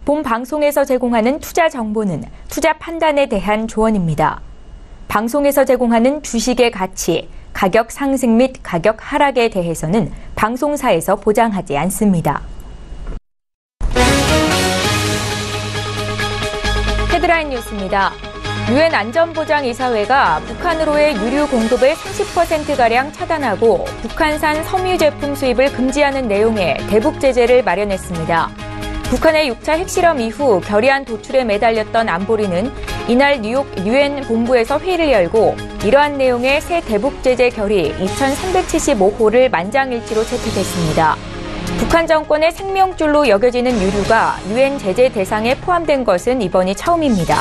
본 방송에서 제공하는 투자 정보는 투자 판단에 대한 조언입니다. 방송에서 제공하는 주식의 가치, 가격 상승 및 가격 하락에 대해서는 방송사에서 보장하지 않습니다. 헤드라인 뉴스입니다. 유엔 안전보장이사회가 북한으로의 유류 공급을 30%가량 차단하고 북한산 섬유 제품 수입을 금지하는 내용의 대북 제재를 마련했습니다. 북한의 6차 핵실험 이후 결의안 도출에 매달렸던 안보리는 이날 뉴욕 유엔 본부에서 회의를 열고 이러한 내용의 새 대북 제재 결의 2375호를 만장일치로 채택했습니다. 북한 정권의 생명줄로 여겨지는 유류가 유엔 제재 대상에 포함된 것은 이번이 처음입니다.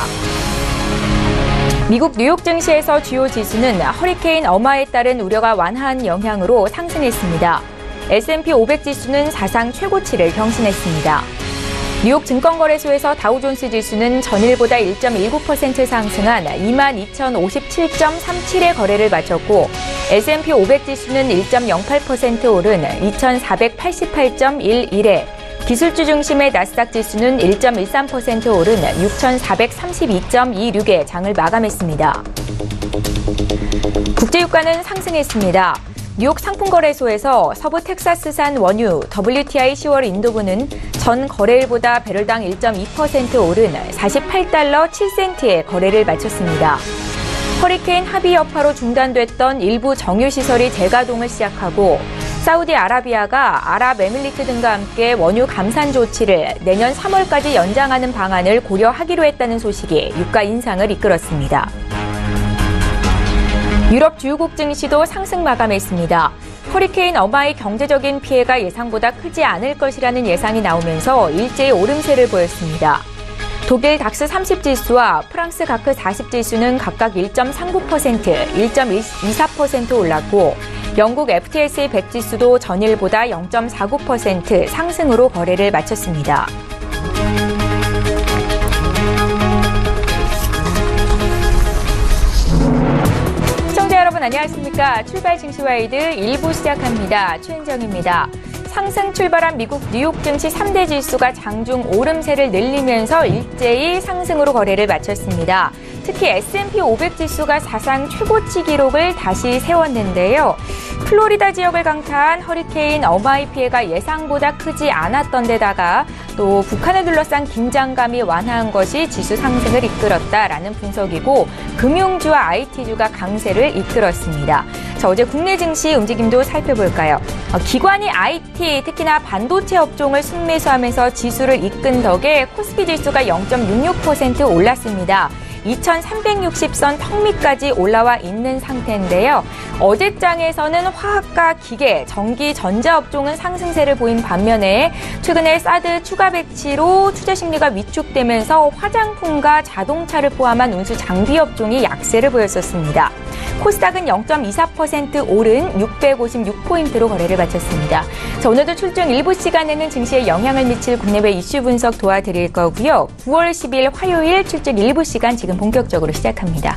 미국 뉴욕 증시에서 주요 지수는 허리케인 어마에 따른 우려가 완화한 영향으로 상승했습니다. S&P 500 지수는 사상 최고치를 경신했습니다. 뉴욕 증권거래소에서 다우존스 지수는 전일보다 1.19% 상승한 22,057.37의 거래를 마쳤고 S&P 500 지수는 1.08% 오른 2,488.11에 기술주 중심의 나스닥 지수는 1.13% 오른 6,432.26의 장을 마감했습니다. 국제유가는 상승했습니다. 뉴욕 상품거래소에서 서부 텍사스산 원유 WTI 10월 인도분은 전 거래일보다 배럴당 1.2% 오른 48달러 7센트의 거래를 마쳤습니다. 허리케인 하비 여파로 중단됐던 일부 정유시설이 재가동을 시작하고 사우디아라비아가 아랍에밀리트 등과 함께 원유 감산 조치를 내년 3월까지 연장하는 방안을 고려하기로 했다는 소식이 유가 인상을 이끌었습니다. 유럽 주요국 증시도 상승 마감했습니다. 허리케인 어마의 경제적인 피해가 예상보다 크지 않을 것이라는 예상이 나오면서 일제히 오름세를 보였습니다. 독일 닥스 30 지수와 프랑스 가크 40 지수는 각각 1.39%, 1.24% 올랐고 영국 FTSE 100 지수도 전일보다 0.49% 상승으로 거래를 마쳤습니다. 여러분 안녕하십니까. 출발 증시와이드 1부 시작합니다. 최은정입니다. 상승 출발한 미국 뉴욕 증시 3대 지수가 장중 오름세를 늘리면서 일제히 상승으로 거래를 마쳤습니다. 특히 S&P 500 지수가 사상 최고치 기록을 다시 세웠는데요. 플로리다 지역을 강타한 허리케인 어마의 피해가 예상보다 크지 않았던 데다가 또 북한을 둘러싼 긴장감이 완화한 것이 지수 상승을 이끌었다라는 분석이고 금융주와 IT주가 강세를 이끌었습니다. 자, 어제 국내 증시 움직임도 살펴볼까요? 기관이 IT, 특히나 반도체 업종을 순매수하면서 지수를 이끈 덕에 코스피 지수가 0.66% 올랐습니다. 2360선 턱 밑까지 올라와 있는 상태인데요. 어제장에서는 화학과 기계, 전기, 전자업종은 상승세를 보인 반면에 최근에 사드 추가 배치로 투자 심리가 위축되면서 화장품과 자동차를 포함한 운수 장비 업종이 약세를 보였었습니다. 코스닥은 0.24% 오른 656포인트로 거래를 마쳤습니다. 자, 오늘도 출중 일부 시간에는 증시에 영향을 미칠 국내외 이슈 분석 도와드릴 거고요. 9월 10일 화요일 출중 일부 시간 지금 본격적으로 시작합니다.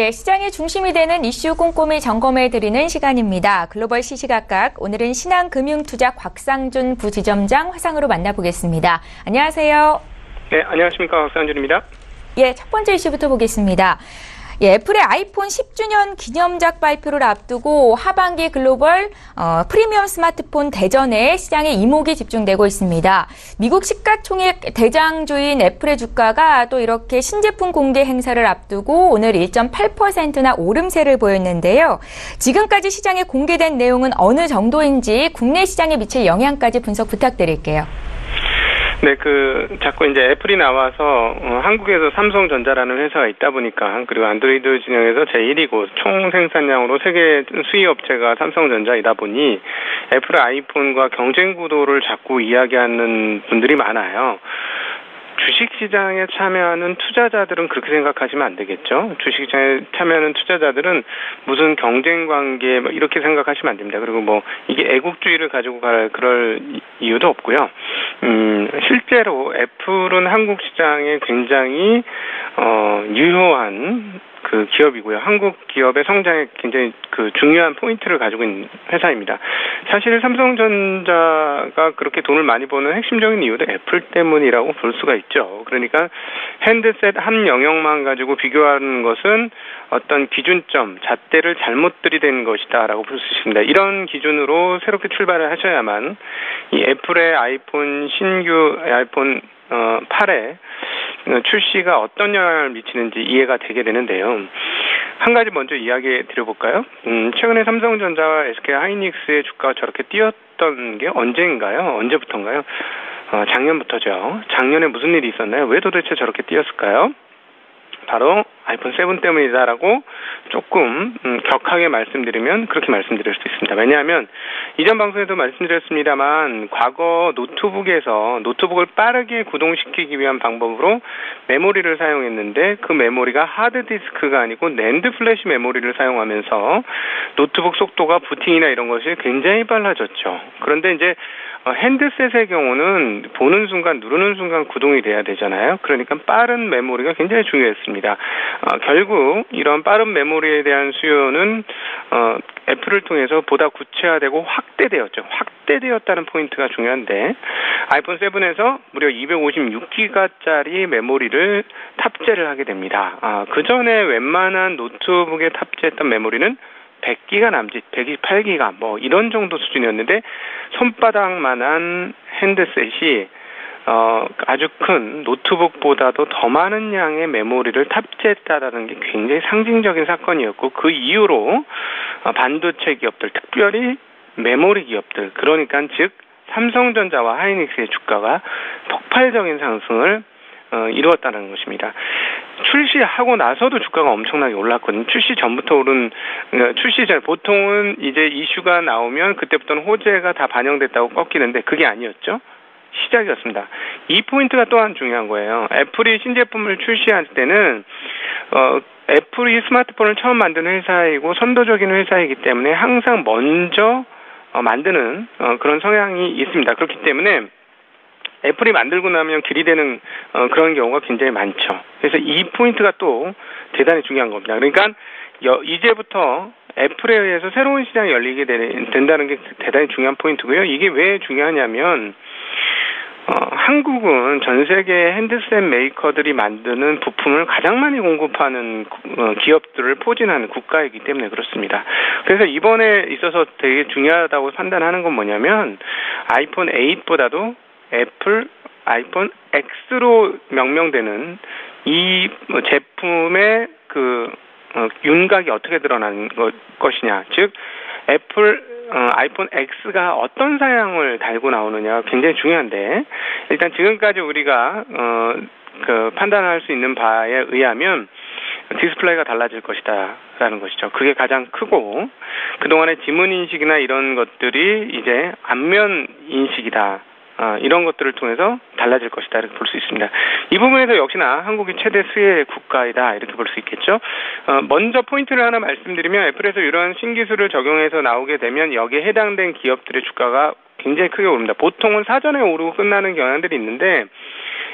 예, 시장의 중심이 되는 이슈 꼼꼼히 점검해드리는 시간입니다. 글로벌 시시각각, 오늘은 신한금융투자 곽상준 부지점장 화상으로 만나보겠습니다. 안녕하세요. 네, 안녕하십니까. 곽상준입니다. 예, 첫 번째 이슈부터 보겠습니다. 예, 애플의 아이폰 10주년 기념작 발표를 앞두고 하반기 글로벌 프리미엄 스마트폰 대전에 시장의 이목이 집중되고 있습니다. 미국 시가총액 대장주인 애플의 주가가 또 이렇게 신제품 공개 행사를 앞두고 오늘 1.8%나 오름세를 보였는데요. 지금까지 시장에 공개된 내용은 어느 정도인지 국내 시장에 미칠 영향까지 분석 부탁드릴게요. 네, 자꾸 이제 애플이 나와서, 한국에서 삼성전자라는 회사가 있다 보니까, 그리고 안드로이드 진영에서 제1위고, 총 생산량으로 세계 수입 업체가 삼성전자이다 보니, 애플의 아이폰과 경쟁 구도를 자꾸 이야기하는 분들이 많아요. 주식시장에 참여하는 투자자들은 그렇게 생각하시면 안 되겠죠. 주식시장에 참여하는 투자자들은 무슨 경쟁관계 이렇게 생각하시면 안 됩니다. 그리고 이게 애국주의를 가지고 그럴 이유도 없고요. 실제로 애플은 한국 시장에 굉장히 유효한 기업이고요. 한국 기업의 성장에 굉장히 중요한 포인트를 가지고 있는 회사입니다. 사실 삼성전자가 그렇게 돈을 많이 버는 핵심적인 이유도 애플 때문이라고 볼 수가 있죠. 그러니까 핸드셋 한 영역만 가지고 비교하는 것은 어떤 기준점, 잣대를 잘못 들이댄 것이다라고 볼 수 있습니다. 이런 기준으로 새롭게 출발을 하셔야만 이 애플의 신규 아이폰 8에 출시가 어떤 영향을 미치는지 이해가 되게 되는데요. 한 가지 먼저 이야기 드려볼까요? 최근에 삼성전자와 SK 하이닉스의 주가가 저렇게 뛰었던 게 언제부터인가요? 작년부터죠. 작년에 무슨 일이 있었나요? 왜 도대체 저렇게 뛰었을까요? 바로 아이폰 7 때문이다라고 조금 격하게 말씀드리면 그렇게 말씀드릴 수 있습니다. 왜냐하면 이전 방송에도 말씀드렸습니다만 과거 노트북을 빠르게 구동시키기 위한 방법으로 메모리를 사용했는데 그 메모리가 하드디스크가 아니고 낸드 플래시 메모리를 사용하면서 노트북 속도가 부팅이나 이런 것이 굉장히 빨라졌죠. 그런데 이제 핸드셋의 경우는 보는 순간, 누르는 순간 구동이 돼야 되잖아요. 그러니까 빠른 메모리가 굉장히 중요했습니다. 결국 이런 빠른 메모리에 대한 수요는 애플을 통해서 보다 구체화되고 확대되었다는 포인트가 중요한데 아이폰 7에서 무려 256기가짜리 메모리를 탑재를 하게 됩니다. 그 전에 웬만한 노트북에 탑재했던 메모리는 100기가 남짓, 128기가 이런 정도 수준이었는데 손바닥만한 핸드셋이 아주 큰 노트북보다도 더 많은 양의 메모리를 탑재했다라는 게 굉장히 상징적인 사건이었고 그 이후로 반도체 기업들, 특별히 메모리 기업들, 그러니까 즉 삼성전자와 하이닉스의 주가가 폭발적인 상승을 이루었다는 것입니다. 출시하고 나서도 주가가 엄청나게 올랐거든요. 출시 전부터 출시 전 보통은 이제 이슈가 나오면 그때부터는 호재가 다 반영됐다고 꺾이는데 그게 아니었죠. 시작이었습니다. 이 포인트가 또한 중요한 거예요. 애플이 신제품을 출시할 때는 애플이 스마트폰을 처음 만든 회사이고 선도적인 회사이기 때문에 항상 먼저 만드는 그런 성향이 있습니다. 그렇기 때문에 애플이 만들고 나면 길이 되는 그런 경우가 굉장히 많죠. 그래서 이 포인트가 또 대단히 중요한 겁니다. 그러니까 이제부터 애플에 의해서 새로운 시장이 열리게 된다는 게 대단히 중요한 포인트고요. 이게 왜 중요하냐면 한국은 전 세계 핸드셋 메이커들이 만드는 부품을 가장 많이 공급하는 기업들을 포진하는 국가이기 때문에 그렇습니다. 그래서 이번에 있어서 되게 중요하다고 판단하는 건 뭐냐면 아이폰 8보다도 애플 아이폰 X로 명명되는 이 제품의 윤곽이 어떻게 드러나는 것이냐, 즉 애플 아이폰 X가 어떤 사양을 달고 나오느냐가 굉장히 중요한데 일단 지금까지 우리가 판단할 수 있는 바에 의하면 디스플레이가 달라질 것이다라는 것이죠. 그게 가장 크고 그동안의 지문 인식이나 이런 것들이 이제 안면 인식이다. 이런 것들을 통해서 달라질 것이다 이렇게 볼 수 있습니다. 이 부분에서 역시나 한국이 최대 수혜 국가이다 이렇게 볼 수 있겠죠. 먼저 포인트를 하나 말씀드리면 애플에서 이런 신기술을 적용해서 나오게 되면 여기에 해당된 기업들의 주가가 굉장히 크게 오릅니다. 보통은 사전에 오르고 끝나는 경향들이 있는데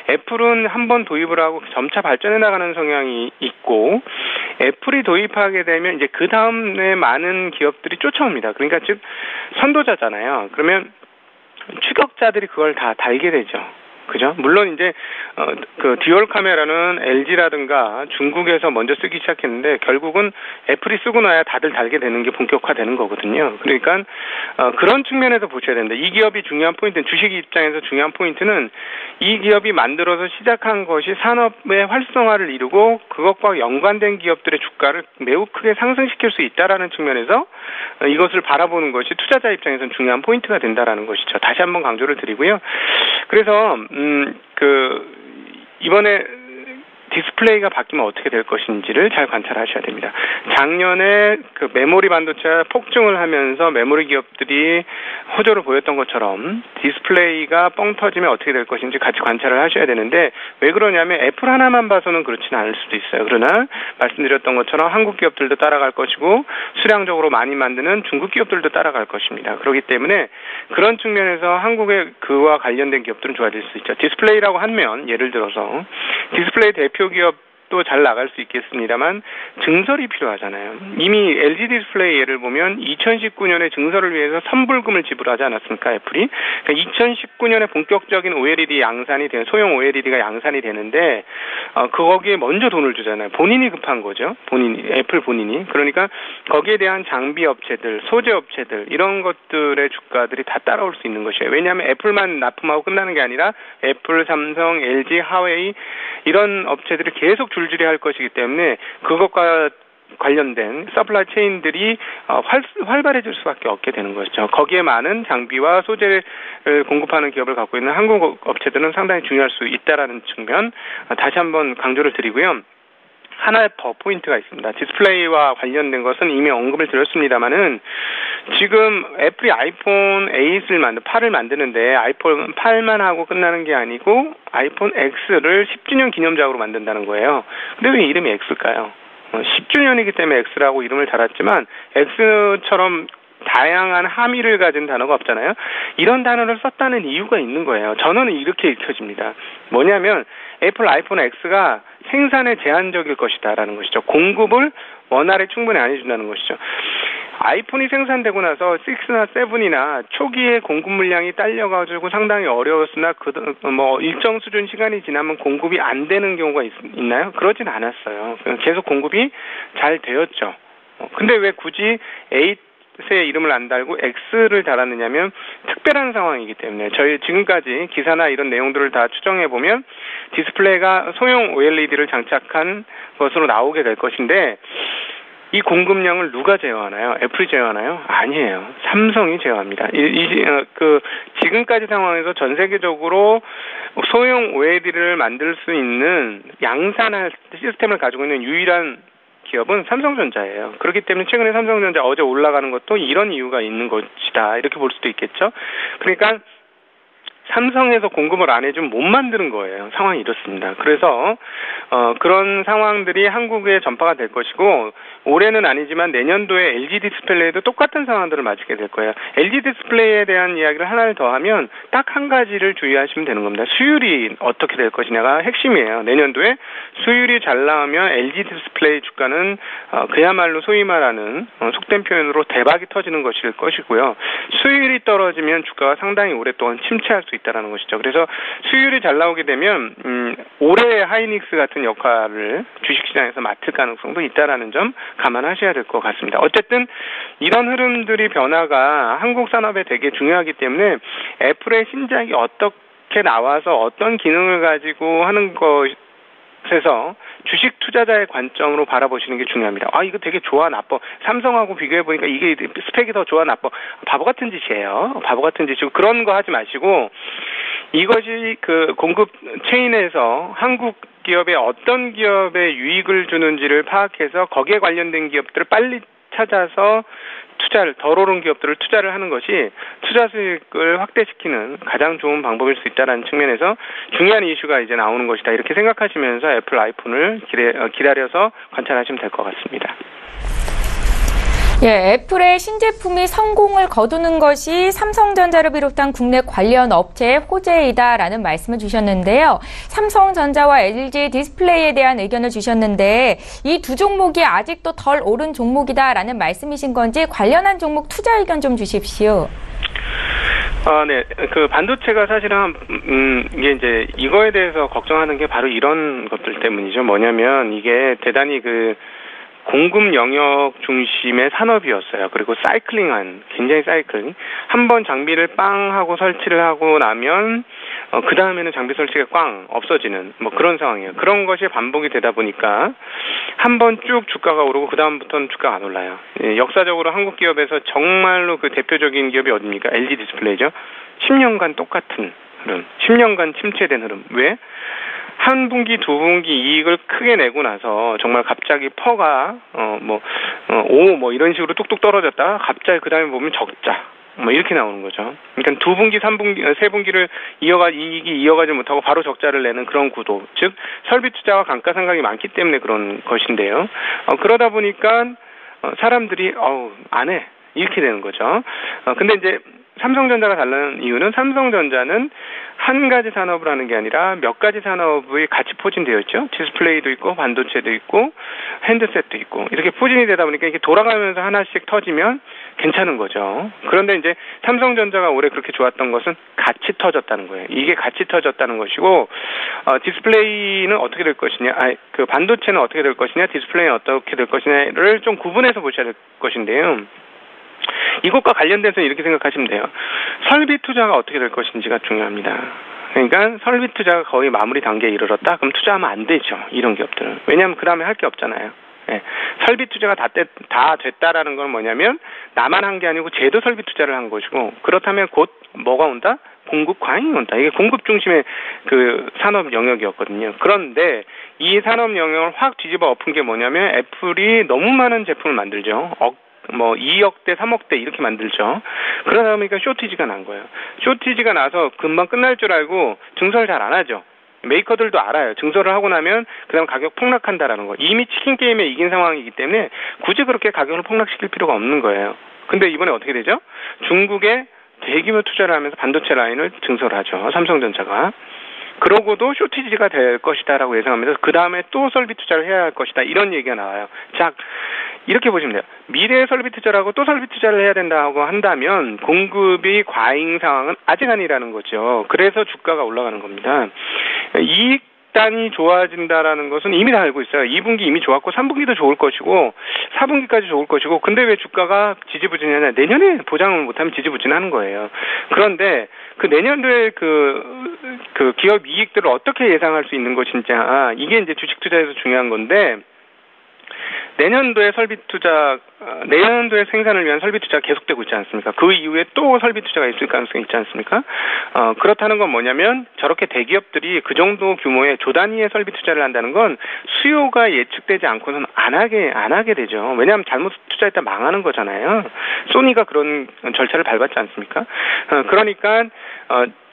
애플은 한번 도입을 하고 점차 발전해 나가는 성향이 있고 애플이 도입하게 되면 이제 그 다음에 많은 기업들이 쫓아옵니다. 그러니까 즉 선도자잖아요. 그러면 추격자들이 그걸 다 달게 되죠. 그죠? 물론 이제 그 듀얼 카메라는 LG라든가 중국에서 먼저 쓰기 시작했는데 결국은 애플이 쓰고 나야 다들 달게 되는 게 본격화되는 거거든요. 그러니까 그런 측면에서 보셔야 됩니다. 이 기업이 중요한 포인트는 주식 입장에서 중요한 포인트는 이 기업이 만들어서 시작한 것이 산업의 활성화를 이루고 그것과 연관된 기업들의 주가를 매우 크게 상승시킬 수 있다라는 측면에서 이것을 바라보는 것이 투자자 입장에서는 중요한 포인트가 된다라는 것이죠. 다시 한번 강조를 드리고요. 그래서 이번에 디스플레이가 바뀌면 어떻게 될 것인지를 잘 관찰하셔야 됩니다. 작년에 그 메모리 반도체 폭증을 하면서 메모리 기업들이 호조를 보였던 것처럼 디스플레이가 뻥 터지면 어떻게 될 것인지 같이 관찰을 하셔야 되는데 왜 그러냐면 애플 하나만 봐서는 그렇지는 않을 수도 있어요. 그러나 말씀드렸던 것처럼 한국 기업들도 따라갈 것이고 수량적으로 많이 만드는 중국 기업들도 따라갈 것입니다. 그렇기 때문에 그런 측면에서 한국의 그와 관련된 기업들은 좋아질 수 있죠. 디스플레이라고 하면 예를 들어서 디스플레이 대표 기업도 잘 나갈 수 있겠습니다만 증설이 필요하잖아요. 이미 LG 디스플레이 예를 보면 2019년에 증설을 위해서 선불금을 지불하지 않았습니까, 애플이? 그러니까 2019년에 본격적인 OLED 양산이 되는 소형 OLED가 양산이 되는데 거기에 먼저 돈을 주잖아요. 본인이 급한 거죠. 애플 본인이. 그러니까 거기에 대한 장비 업체들, 소재 업체들 이런 것들의 주가들이 다 따라올 수 있는 것이에요. 왜냐하면 애플만 납품하고 끝나는 게 아니라 애플, 삼성, LG, 하웨이 이런 업체들이 계속 줄줄이 할 것이기 때문에 그것과 관련된 서플라이 체인들이 활발해질 수밖에 없게 되는 것이죠. 거기에 많은 장비와 소재를 공급하는 기업을 갖고 있는 한국 업체들은 상당히 중요할 수 있다라는 측면 다시 한번 강조를 드리고요. 하나 더 포인트가 있습니다. 디스플레이와 관련된 것은 이미 언급을 드렸습니다만은 지금 애플이 아이폰 8을 만드는데 아이폰 8만 하고 끝나는 게 아니고 아이폰 X를 10주년 기념작으로 만든다는 거예요. 근데 왜 이름이 X일까요? 10주년이기 때문에 X라고 이름을 달았지만 X처럼 다양한 함의를 가진 단어가 없잖아요. 이런 단어를 썼다는 이유가 있는 거예요. 저는 이렇게 읽혀집니다. 뭐냐면 애플 아이폰 X가 생산에 제한적일 것이다라는 것이죠. 공급을 원활히 충분히 안 해준다는 것이죠. 아이폰이 생산되고 나서 6나 7이나 초기에 공급 물량이 딸려가지고 상당히 어려웠으나 일정 수준 시간이 지나면 공급이 안 되는 경우가 있나요? 그러진 않았어요. 계속 공급이 잘 되었죠. 근데 왜 굳이 8의 이름을 안 달고 X를 달았느냐면 특별한 상황이기 때문에 저희 지금까지 기사나 이런 내용들을 다 추정해 보면 디스플레이가 소형 OLED를 장착한 것으로 나오게 될 것인데 이 공급량을 누가 제어하나요? 애플이 제어하나요? 아니에요. 삼성이 제어합니다. 지금까지 상황에서 전 세계적으로 소형 OLED를 만들 수 있는 양산할 시스템을 가지고 있는 유일한 기업은 삼성전자예요. 그렇기 때문에 최근에 삼성전자 어제 올라가는 것도 이런 이유가 있는 것이다. 이렇게 볼 수도 있겠죠. 그러니까 삼성에서 공급을 안 해주면 못 만드는 거예요. 상황이 이렇습니다. 그래서 그런 상황들이 한국에 전파가 될 것이고 올해는 아니지만 내년도에 LG 디스플레이도 똑같은 상황들을 맞게 될 거예요. LG 디스플레이에 대한 이야기를 하나를 더 하면 딱 한 가지를 주의하시면 되는 겁니다. 수율이 어떻게 될 것이냐가 핵심이에요. 내년도에 수율이 잘 나오면 LG 디스플레이 주가는 그야말로 소위 말하는 속된 표현으로 대박이 터지는 것일 것이고요. 수율이 떨어지면 주가가 상당히 오랫동안 침체할 수 있다는 것이죠. 그래서 수율이 잘 나오게 되면 올해 하이닉스 같은 역할을 주식시장에서 맡을 가능성도 있다는 점 감안하셔야 될 것 같습니다. 어쨌든 이런 흐름들이 변화가 한국 산업에 되게 중요하기 때문에 애플의 신작이 어떻게 나와서 어떤 기능을 가지고 하는 것에서 주식 투자자의 관점으로 바라보시는 게 중요합니다. 이거 되게 좋아 나빠. 삼성하고 비교해보니까 이게 스펙이 더 좋아 나빠. 바보 같은 짓이에요. 바보 같은 짓이고 그런 거 하지 마시고 이것이 그 공급 체인에서 한국 기업에 어떤 기업에 유익을 주는지를 파악해서 거기에 관련된 기업들을 빨리 찾아서 덜 오른 기업들을 투자를 하는 것이 투자 수익을 확대시키는 가장 좋은 방법일 수 있다는 측면에서 중요한 이슈가 이제 나오는 것이다. 이렇게 생각하시면서 애플 아이폰을 기다려서 관찰하시면 될 것 같습니다. 예, 애플의 신제품이 성공을 거두는 것이 삼성전자를 비롯한 국내 관련 업체의 호재이다라는 말씀을 주셨는데요. 삼성전자와 LG 디스플레이에 대한 의견을 주셨는데 이 두 종목이 아직도 덜 오른 종목이다라는 말씀이신 건지 관련한 종목 투자 의견 좀 주십시오. 네. 그 반도체가 사실은 이게 이제 이거에 대해서 걱정하는 게 바로 이런 것들 때문이죠. 뭐냐면 이게 대단히 그 공급 영역 중심의 산업이었어요. 그리고 굉장히 사이클링. 한번 장비를 빵 하고 설치를 하고 나면 그 다음에는 장비 설치가 꽝 없어지는 뭐 그런 상황이에요. 그런 것이 반복이 되다 보니까 한번 쭉 주가가 오르고 그 다음부터는 주가가 안 올라요. 역사적으로 한국 기업에서 정말로 그 대표적인 기업이 어디입니까? LG 디스플레이죠. 10년간 똑같은 흐름, 10년간 침체된 흐름. 왜? 한 분기, 두 분기 이익을 크게 내고 나서 정말 갑자기 퍼가 이런 식으로 뚝뚝 떨어졌다가 갑자기 그 다음에 보면 적자. 이렇게 나오는 거죠. 그러니까 두 분기, 3분기, 세 분기를 이익이 이어가지 못하고 바로 적자를 내는 그런 구도. 즉, 설비 투자와 감가상각이 많기 때문에 그런 것인데요. 그러다 보니까, 사람들이, 안 해. 이렇게 되는 거죠. 근데 이제, 삼성전자가 다른 이유는 삼성전자는 한 가지 산업을 하는 게 아니라 몇 가지 산업이 같이 포진되어 있죠. 디스플레이도 있고 반도체도 있고 핸드셋도 있고 이렇게 포진이 되다 보니까 이게 돌아가면서 하나씩 터지면 괜찮은 거죠. 그런데 이제 삼성전자가 올해 그렇게 좋았던 것은 같이 터졌다는 거예요. 이게 같이 터졌다는 것이고 디스플레이는 어떻게 될 것이냐, 그 반도체는 어떻게 될 것이냐, 디스플레이는 어떻게 될 것이냐를 좀 구분해서 보셔야 될 것인데요. 이것과 관련돼서 이렇게 생각하시면 돼요. 설비 투자가 어떻게 될 것인지가 중요합니다. 그러니까 설비 투자가 거의 마무리 단계에 이르렀다? 그럼 투자하면 안 되죠. 이런 기업들은. 왜냐하면 그 다음에 할 게 없잖아요. 네. 설비 투자가 다 됐다라는 건 뭐냐면 나만 한 게 아니고 쟤도 설비 투자를 한 것이고 그렇다면 곧 뭐가 온다? 공급 과잉이 온다. 이게 공급 중심의 그 산업 영역이었거든요. 그런데 이 산업 영역을 확 뒤집어 엎은 게 뭐냐면 애플이 너무 많은 제품을 만들죠. 2억대, 3억대 이렇게 만들죠. 그러다 보니까 쇼티지가 난 거예요. 쇼티지가 나서 금방 끝날 줄 알고 증설을 잘 안 하죠. 메이커들도 알아요. 증설을 하고 나면 그다음 가격 폭락한다라는 거. 이미 치킨 게임에 이긴 상황이기 때문에 굳이 그렇게 가격을 폭락시킬 필요가 없는 거예요. 근데 이번에 어떻게 되죠? 중국에 대규모 투자를 하면서 반도체 라인을 증설하죠. 삼성전자가. 그러고도 쇼티지가 될 것이다라고 예상합니다. 그 다음에 또 설비 투자를 해야 할 것이다. 이런 얘기가 나와요. 자, 이렇게 보시면 돼요. 미래에 설비 투자를 하고 또 설비 투자를 해야 된다고 한다면 공급이 과잉 상황은 아직 아니라는 거죠. 그래서 주가가 올라가는 겁니다. 이익단이 좋아진다라는 것은 이미 다 알고 있어요. 2분기 이미 좋았고 3분기도 좋을 것이고 4분기까지 좋을 것이고 근데 왜 주가가 지지부진하냐. 내년에 보장을 못하면 지지부진하는 거예요. 그런데 그 내년도에 그 기업 이익들을 어떻게 예상할 수 있는 것인지 이게 이제 주식 투자에서 중요한 건데 내년도에 내년도에 생산을 위한 설비 투자가 계속되고 있지 않습니까? 그 이후에 또 설비 투자가 있을 가능성이 있지 않습니까? 그렇다는 건 뭐냐면 저렇게 대기업들이 그 정도 규모의 조 단위의 설비 투자를 한다는 건 수요가 예측되지 않고서는 안 하게 되죠. 왜냐하면 잘못 투자했다 망하는 거잖아요. 소니가 그런 절차를 밟았지 않습니까? 그러니까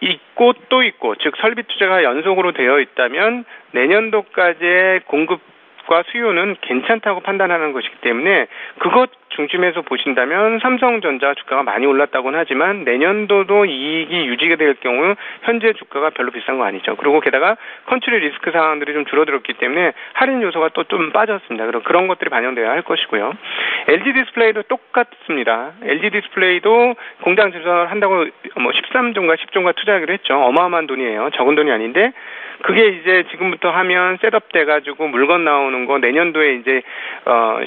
있고 또 있고, 즉 설비 투자가 연속으로 되어 있다면 내년도까지의 공급과 수요는 괜찮다고 판단하는 것이기 때문에 그것 중심에서 보신다면 삼성전자 주가가 많이 올랐다고는 하지만 내년도도 이익이 유지가 될 경우 현재 주가가 별로 비싼 거 아니죠. 그리고 게다가 컨트리 리스크 상황들이 좀 줄어들었기 때문에 할인 요소가 또 좀 빠졌습니다. 그런 것들이 반영되어야 할 것이고요. LG 디스플레이도 똑같습니다. LG 디스플레이도 공장 증설을 한다고 13조인가 10조인가 투자하기로 했죠. 어마어마한 돈이에요. 적은 돈이 아닌데 그게 이제 지금부터 하면 셋업 돼가지고 물건 나오는 거 내년도에 이제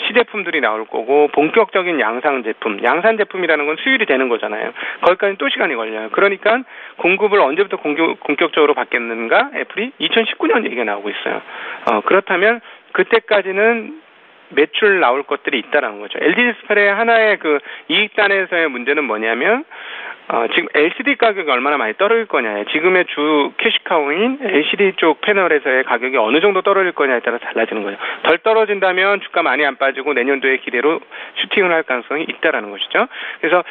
시제품들이 나올 거고 본격적인 양산 제품이라는 건 수율이 되는 거잖아요. 거기까지 또 시간이 걸려요. 그러니까 공급을 언제부터 본격적으로 받겠는가? 애플이 2019년 얘기가 나오고 있어요. 그렇다면 그때까지는 매출 나올 것들이 있다라는 거죠. LG 디스플레이 하나의 그 이익단에서의 문제는 뭐냐면 지금 LCD 가격이 얼마나 많이 떨어질 거냐. 지금의 주 캐시카우인 LCD 쪽 패널에서의 가격이 어느 정도 떨어질 거냐에 따라 달라지는 거예요. 덜 떨어진다면 주가 많이 안 빠지고 내년도에 기대로 슈팅을 할 가능성이 있다라는 것이죠. 그래서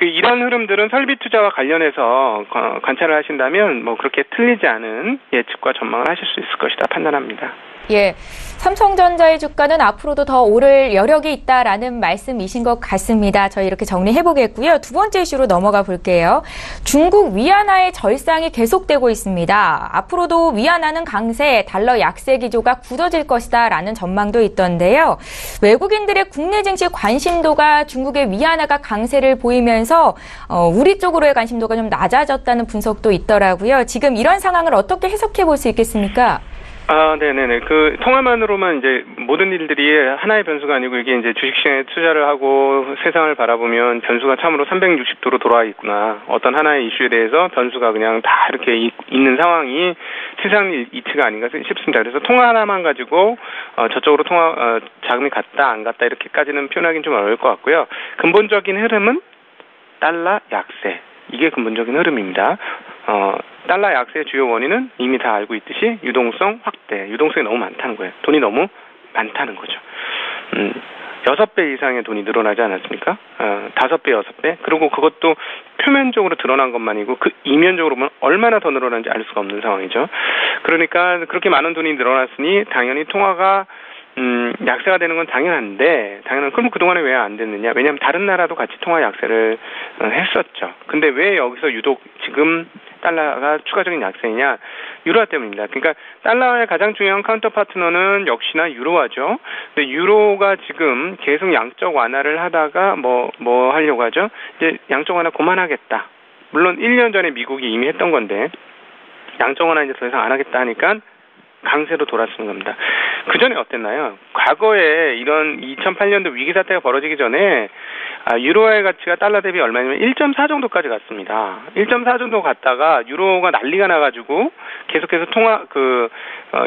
이런 흐름들은 설비 투자와 관련해서 관찰을 하신다면 그렇게 틀리지 않은 예측과 전망을 하실 수 있을 것이다 판단합니다. 예, 삼성전자의 주가는 앞으로도 더 오를 여력이 있다라는 말씀이신 것 같습니다. 저희 이렇게 정리해 보겠고요. 두 번째 이슈로 넘어가 볼게요. 중국 위안화의 절상이 계속되고 있습니다. 앞으로도 위안화는 강세, 달러 약세 기조가 굳어질 것이다라는 전망도 있던데요. 외국인들의 국내 증시 관심도가 중국의 위안화가 강세를 보이면서 우리 쪽으로의 관심도가 좀 낮아졌다는 분석도 있더라고요. 지금 이런 상황을 어떻게 해석해 볼 수 있겠습니까? 네네네. 그 통화만으로만 이제 모든 일들이 하나의 변수가 아니고 이게 이제 주식시장에 투자를 하고 세상을 바라보면 변수가 참으로 360도로 돌아와 있구나. 어떤 하나의 이슈에 대해서 변수가 그냥 다 이렇게 있는 상황이 세상 이치가 아닌가 싶습니다. 그래서 통화 하나만 가지고 저쪽으로 자금이 갔다 안 갔다 이렇게까지는 표현하기는 좀 어려울 것 같고요. 근본적인 흐름은 달러 약세. 이게 근본적인 흐름입니다. 달러 약세의 주요 원인은 이미 다 알고 있듯이 유동성 확대, 유동성이 너무 많다는 거예요. 돈이 너무 많다는 거죠. 6배 이상의 돈이 늘어나지 않았습니까? 5배, 6배. 그리고 그것도 표면적으로 드러난 것만이고 그 이면적으로 보면 얼마나 더 늘어난지 알 수가 없는 상황이죠. 그러니까 그렇게 많은 돈이 늘어났으니 당연히 통화가 약세가 되는 건 당연한데, 그럼 그동안에 왜 안 됐느냐? 왜냐하면 다른 나라도 같이 통화 약세를 했었죠. 근데 왜 여기서 유독 지금 달러가 추가적인 약세이냐? 유로화 때문입니다. 그러니까 달러의 가장 중요한 카운터 파트너는 역시나 유로화죠. 근데 유로가 지금 계속 양적 완화를 하다가 뭐 하려고 하죠? 이제 양적 완화 그만하겠다. 물론 1년 전에 미국이 이미 했던 건데, 양적 완화 이제 더 이상 안 하겠다 하니까 강세로 돌아서는 겁니다. 그 전에 어땠나요? 과거에 이런 2008년도 위기 사태가 벌어지기 전에 유로화의 가치가 달러 대비 얼마냐면 1.4 정도까지 갔습니다. 1.4 정도 갔다가 유로가 난리가 나가지고 계속해서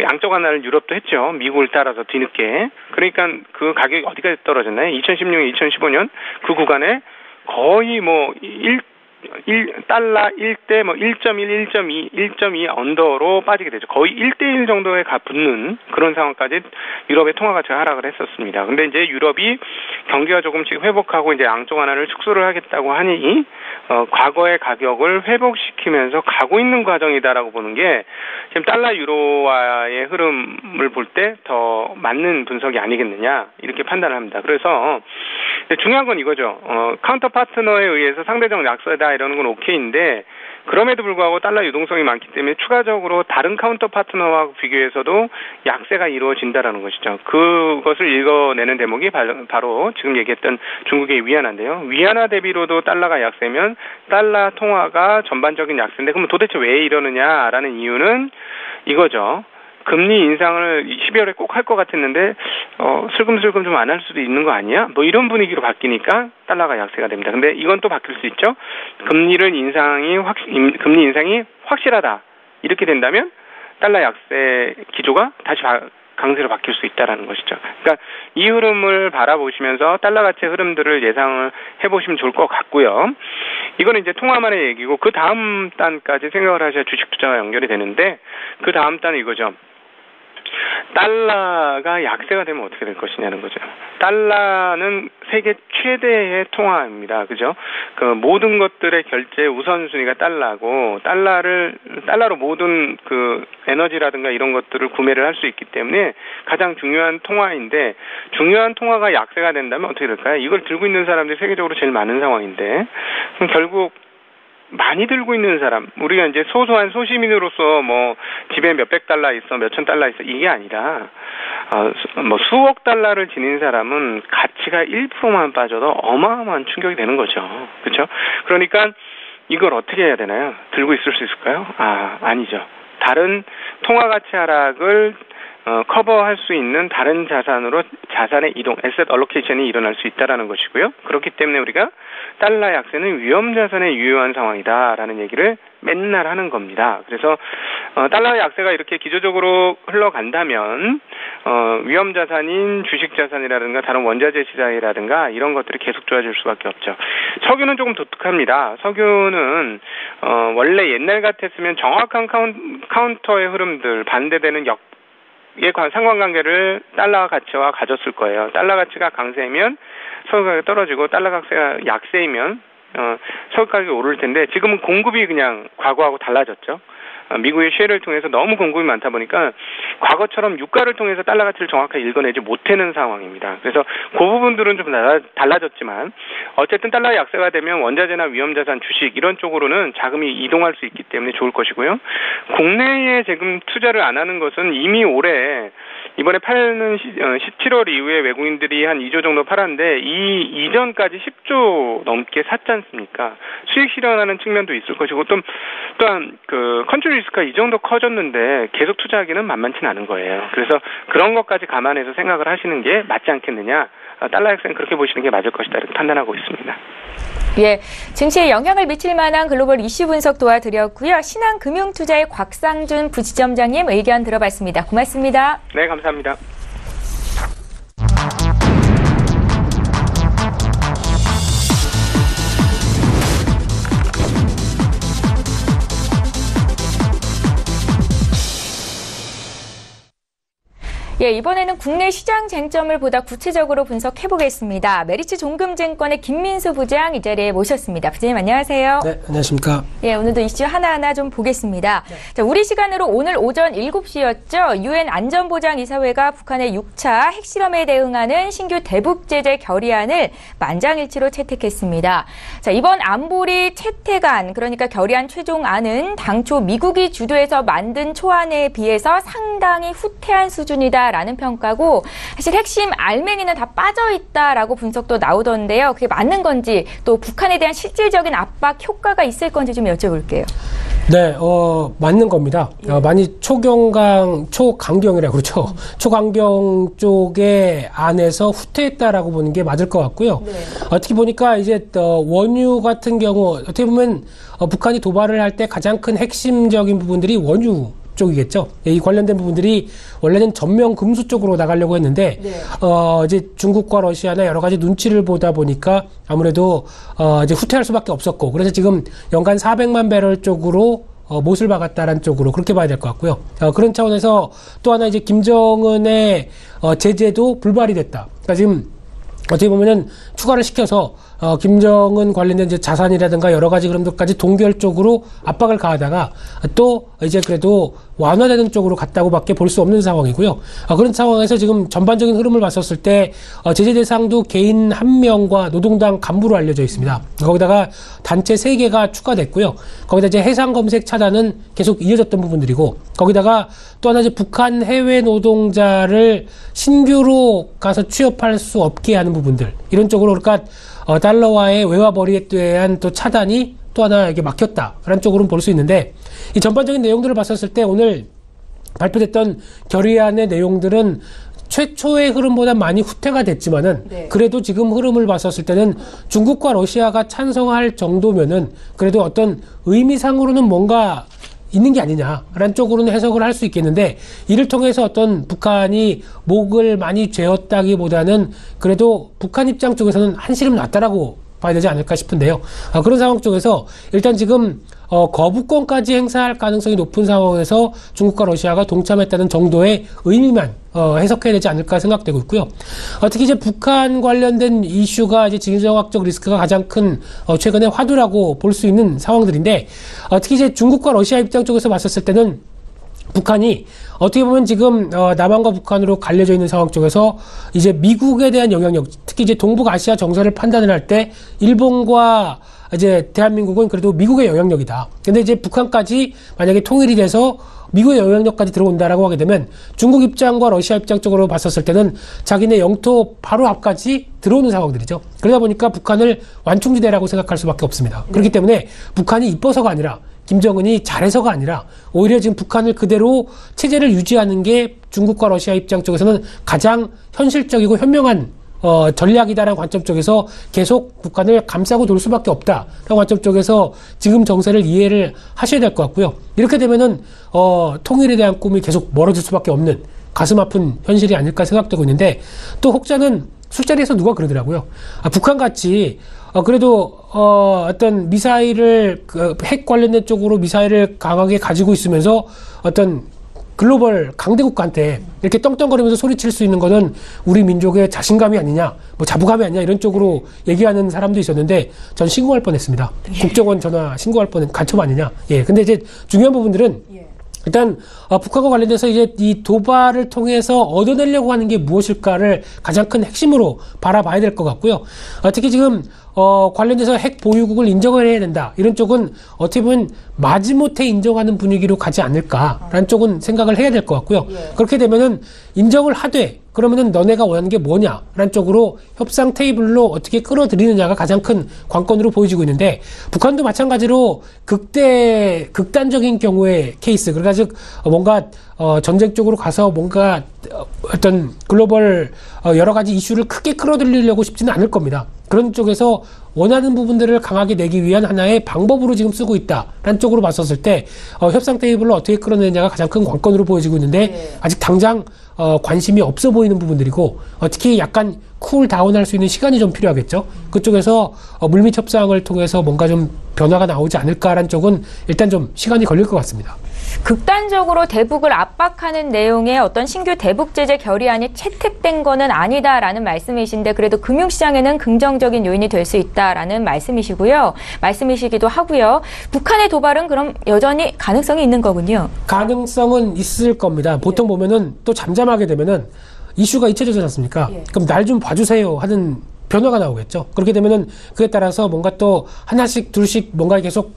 양적 완화를 유럽도 했죠. 미국을 따라서 뒤늦게. 그러니까 그 가격이 어디까지 떨어졌나요? 2016년, 2015년 그 구간에 거의 달러 1대 1.1, 1.2, 1.2 언더로 빠지게 되죠. 거의 1대1 정도에 붙는 그런 상황까지 유럽의 통화 가치가 하락을 했었습니다. 근데 이제 유럽이 경기가 조금씩 회복하고 이제 양적 완화를 축소를 하겠다고 하니 과거의 가격을 회복시키면서 가고 있는 과정이다라고 보는 게 지금 달러 유로화의 흐름을 볼 때 더 맞는 분석이 아니겠느냐 이렇게 판단을 합니다. 그래서 중요한 건 이거죠. 카운터 파트너에 의해서 상대적 약세다 이러는 건 오케이인데 그럼에도 불구하고 달러 유동성이 많기 때문에 추가적으로 다른 카운터 파트너와 비교해서도 약세가 이루어진다라는 것이죠. 그것을 읽어내는 대목이 바로 지금 얘기했던 중국의 위안화인데요. 위안화 대비로도 달러가 약세면 달러 통화가 전반적인 약세인데 그럼 도대체 왜 이러느냐라는 이유는 이거죠. 금리 인상을 12월에 꼭 할 것 같았는데 슬금슬금 좀 안 할 수도 있는 거 아니야? 이런 분위기로 바뀌니까 달러가 약세가 됩니다. 근데 이건 또 바뀔 수 있죠. 금리 인상이 확실하다. 이렇게 된다면 달러 약세 기조가 다시 강세로 바뀔 수 있다라는 것이죠. 그러니까 이 흐름을 바라보시면서 달러 가치의 흐름들을 예상을 해보시면 좋을 것 같고요. 이거는 이제 통화만의 얘기고 그 다음 단까지 생각을 하셔야 주식 투자가 연결이 되는데 그 다음 단은 이거죠. 달러가 약세가 되면 어떻게 될 것이냐는 거죠. 달러는 세계 최대의 통화입니다. 그죠? 그 모든 것들의 결제 우선순위가 달러고 달러로 모든 그 에너지라든가 이런 것들을 구매를 할 수 있기 때문에 가장 중요한 통화인데 중요한 통화가 약세가 된다면 어떻게 될까요? 이걸 들고 있는 사람들이 세계적으로 제일 많은 상황인데 그럼 결국 많이 들고 있는 사람, 우리가 이제 소소한 소시민으로서 집에 몇백 달러 있어, 몇천 달러 있어, 이게 아니라, 수억 달러를 지닌 사람은 가치가 1%만 빠져도 어마어마한 충격이 되는 거죠. 그렇죠? 그러니까 이걸 어떻게 해야 되나요? 들고 있을 수 있을까요? 아니죠. 다른 통화 가치 하락을 커버할 수 있는 다른 자산으로 자산의 이동, 에셋 얼로케이션이 일어날 수 있다라는 것이고요. 그렇기 때문에 우리가 달러 약세는 위험 자산에 유효한 상황이다라는 얘기를 맨날 하는 겁니다. 그래서 달러 약세가 이렇게 기조적으로 흘러간다면 위험 자산인 주식 자산이라든가 다른 원자재 시장이라든가 이런 것들이 계속 좋아질 수밖에 없죠. 석유는 조금 독특합니다. 석유는 원래 옛날 같았으면 정확한 카운터의 흐름들 반대되는 상관관계를 달러 가치와 가졌을 거예요. 달러 가치가 강세면 석유 가격이 떨어지고 달러 가치가 약세이면 석유 가격이 오를 텐데 지금은 공급이 그냥 과거하고 달라졌죠. 미국의 쉘을 통해서 너무 공급이 많다 보니까 과거처럼 유가를 통해서 달러 가치를 정확하게 읽어내지 못하는 상황입니다. 그래서 그 부분들은 좀 달라졌지만 어쨌든 달러가 약세가 되면 원자재나 위험자산, 주식 이런 쪽으로는 자금이 이동할 수 있기 때문에 좋을 것이고요. 국내에 지금 투자를 안 하는 것은 이미 올해 이번에 팔는 17월 이후에 외국인들이 한 2조 정도 팔았는데 이 이전까지 10조 넘게 샀지 않습니까? 수익 실현하는 측면도 있을 것이고 또한 그 컨트리 리스크가 이 정도 커졌는데 계속 투자하기는 만만치 않은 거예요. 그래서 그런 것까지 감안해서 생각을 하시는 게 맞지 않겠느냐. 달러 약세는 그렇게 보시는 게 맞을 것이다 이렇게 판단하고 있습니다. 예, 증시에 영향을 미칠 만한 글로벌 이슈 분석 도와드렸고요. 신한금융투자의 곽상준 부지점장님 의견 들어봤습니다. 고맙습니다. 네, 감사합니다. 예, 이번에는 국내 시장 쟁점을 보다 구체적으로 분석해보겠습니다. 메리츠 종금증권의 김민수 부장 이 자리에 모셨습니다. 부장님 안녕하세요. 네, 안녕하십니까. 예, 오늘도 이슈 하나하나 좀 보겠습니다. 네. 자, 우리 시간으로 오늘 오전 7시였죠. 유엔 안전보장이사회가 북한의 6차 핵실험에 대응하는 신규 대북제재 결의안을 만장일치로 채택했습니다. 자, 이번 안보리 채택안, 그러니까 결의안 최종안은 당초 미국이 주도해서 만든 초안에 비해서 상당히 후퇴한 수준이다. 라는 평가고 사실 핵심 알맹이는 다 빠져있다라고 분석도 나오던데요. 그게 맞는 건지 또 북한에 대한 실질적인 압박 효과가 있을 건지 좀 여쭤볼게요. 네, 맞는 겁니다. 많이 초강경이라고 그러죠. 초강경 쪽의 안에서 후퇴했다라고 보는 게 맞을 것 같고요. 네. 어떻게 보니까 이제 원유 같은 경우 어떻게 보면 북한이 도발을 할 때 가장 큰 핵심적인 부분들이 원유 쪽이겠죠. 이 관련된 부분들이 원래는 전면 금수 쪽으로 나가려고 했는데, 네. 이제 중국과 러시아나 여러 가지 눈치를 보다 보니까 아무래도, 이제 후퇴할 수밖에 없었고, 그래서 지금 연간 400만 배럴 쪽으로 못을 박았다라는 쪽으로 그렇게 봐야 될 것 같고요. 그런 차원에서 또 하나 이제 김정은의 제재도 불발이 됐다. 그러니까 지금 어떻게 보면은 추가를 시켜서 김정은 관련된 이제 자산이라든가 여러 가지 그런 것까지 동결적으로 압박을 가하다가 또 이제 그래도 완화되는 쪽으로 갔다고밖에 볼 수 없는 상황이고요. 그런 상황에서 지금 전반적인 흐름을 봤었을 때 제재 대상도 개인 1명과 노동당 간부로 알려져 있습니다. 거기다가 단체 3개가 추가됐고요. 거기다 이제 해상 검색 차단은 계속 이어졌던 부분들이고 거기다가 또 하나 이제 북한 해외 노동자를 신규로 가서 취업할 수 없게 하는 부분들 이런 쪽으로 그러니까 달러와의 외화벌이에 대한 또 차단이 또 하나 이게 막혔다라는 쪽으로는 볼 수 있는데 이 전반적인 내용들을 봤었을 때 오늘 발표됐던 결의안의 내용들은 최초의 흐름보다 많이 후퇴가 됐지만은 네. 그래도 지금 흐름을 봤었을 때는 중국과 러시아가 찬성할 정도면은 그래도 어떤 의미상으로는 뭔가 있는 게 아니냐라는 쪽으로는 해석을 할 수 있겠는데 이를 통해서 어떤 북한이 목을 많이 죄었다기보다는 그래도 북한 입장 쪽에서는 한시름 났다라고 봐야 되지 않을까 싶은데요. 그런 상황 쪽에서 일단 지금 거부권까지 행사할 가능성이 높은 상황에서 중국과 러시아가 동참했다는 정도의 의미만 해석해야 되지 않을까 생각되고 있고요. 특히 이제 북한 관련된 이슈가 이제 지정학적 리스크가 가장 큰 최근의 화두라고 볼 수 있는 상황들인데 특히 이제 중국과 러시아 입장 쪽에서 봤었을 때는 북한이 어떻게 보면 지금 남한과 북한으로 갈려져 있는 상황 쪽에서 이제 미국에 대한 영향력, 특히 이제 동북아시아 정세를 판단을 할 때 일본과 이제 대한민국은 그래도 미국의 영향력이다. 근데 이제 북한까지 만약에 통일이 돼서 미국의 영향력까지 들어온다라고 하게 되면 중국 입장과 러시아 입장 쪽으로 봤었을 때는 자기네 영토 바로 앞까지 들어오는 상황들이죠. 그러다 보니까 북한을 완충지대라고 생각할 수밖에 없습니다. 그렇기 때문에 북한이 이뻐서가 아니라 김정은이 잘해서가 아니라 오히려 지금 북한을 그대로 체제를 유지하는 게 중국과 러시아 입장 쪽에서는 가장 현실적이고 현명한 전략이다라는 관점 쪽에서 계속 북한을 감싸고 돌 수밖에 없다라는 관점 쪽에서 지금 정세를 이해를 하셔야 될 것 같고요. 이렇게 되면은 통일에 대한 꿈이 계속 멀어질 수밖에 없는 가슴 아픈 현실이 아닐까 생각되고 있는데 또 혹자는 술자리에서 누가 그러더라고요. 북한같이 그래도 어떤 미사일을 핵 관련된 쪽으로 미사일을 강하게 가지고 있으면서 어떤 글로벌 강대국한테 이렇게 떵떵거리면서 소리칠 수 있는 거는 우리 민족의 자신감이 아니냐, 뭐 자부감이 아니냐 이런 쪽으로 얘기하는 사람도 있었는데 전 신고할 뻔했습니다. 국정원 전화 신고할 뻔한 간첩 아니냐. 예, 근데 이제 중요한 부분들은 일단 북한과 관련돼서 이제 이 도발을 통해서 얻어내려고 하는 게 무엇일까를 가장 큰 핵심으로 바라봐야 될 것 같고요. 특히 지금 관련돼서 핵 보유국을 인정을 해야 된다. 이런 쪽은 어떻게 보면 마지못해 인정하는 분위기로 가지 않을까라는 쪽은 생각을 해야 될 것 같고요. 그렇게 되면은 인정을 하되 그러면은 너네가 원하는 게 뭐냐라는 쪽으로 협상 테이블로 어떻게 끌어들이느냐가 가장 큰 관건으로 보여지고 있는데 북한도 마찬가지로 극단적인 경우의 케이스, 그러니까 즉 뭔가 전쟁 쪽으로 가서 뭔가 어떤 글로벌 여러 가지 이슈를 크게 끌어들이려고 싶지는 않을 겁니다. 그런 쪽에서 원하는 부분들을 강하게 내기 위한 하나의 방법으로 지금 쓰고 있다라는 쪽으로 봤었을 때 협상 테이블을 어떻게 끌어내느냐가 가장 큰 관건으로 보여지고 있는데 아직 당장 관심이 없어 보이는 부분들이고 특히 약간 쿨 다운할 수 있는 시간이 좀 필요하겠죠. 그쪽에서 물밑 협상을 통해서 뭔가 좀 변화가 나오지 않을까라는 쪽은 일단 좀 시간이 걸릴 것 같습니다. 극단적으로 대북을 압박하는 내용의 어떤 신규 대북 제재 결의안이 채택된 거는 아니다라는 말씀이신데 그래도 금융시장에는 긍정적인 요인이 될 수 있다라는 말씀이시기도 하고요. 북한의 도발은 그럼 여전히 가능성이 있는 거군요. 가능성은 있을 겁니다. 보통 보면은 또 잠잠하게 되면은 이슈가 잊혀지지 않습니까? 그럼 날 좀 봐주세요 하는 변화가 나오겠죠. 그렇게 되면은 그에 따라서 뭔가 또 하나씩 둘씩 뭔가 계속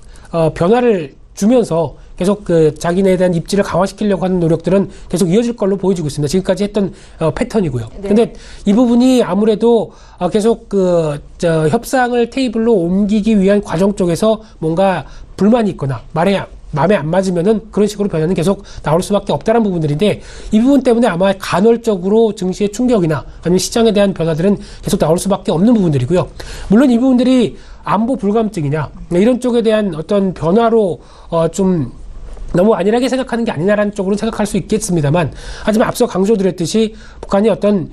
변화를 주면서 계속 자기네에 대한 입지를 강화시키려고 하는 노력들은 계속 이어질 걸로 보여지고 있습니다. 지금까지 했던 패턴이고요. 근데 이 부분이 아무래도 계속 협상을 테이블로 옮기기 위한 과정 쪽에서 뭔가 불만이 있거나 마음에 안 맞으면은 그런 식으로 변화는 계속 나올 수밖에 없다는 부분들인데 이 부분 때문에 아마 간헐적으로 증시의 충격이나 아니면 시장에 대한 변화들은 계속 나올 수밖에 없는 부분들이고요. 물론 이 부분들이 안보 불감증이냐 이런 쪽에 대한 어떤 변화로 좀 너무 안일하게 생각하는 게 아니냐라는 쪽으로 생각할 수 있겠습니다만 하지만 앞서 강조드렸듯이 북한이 어떤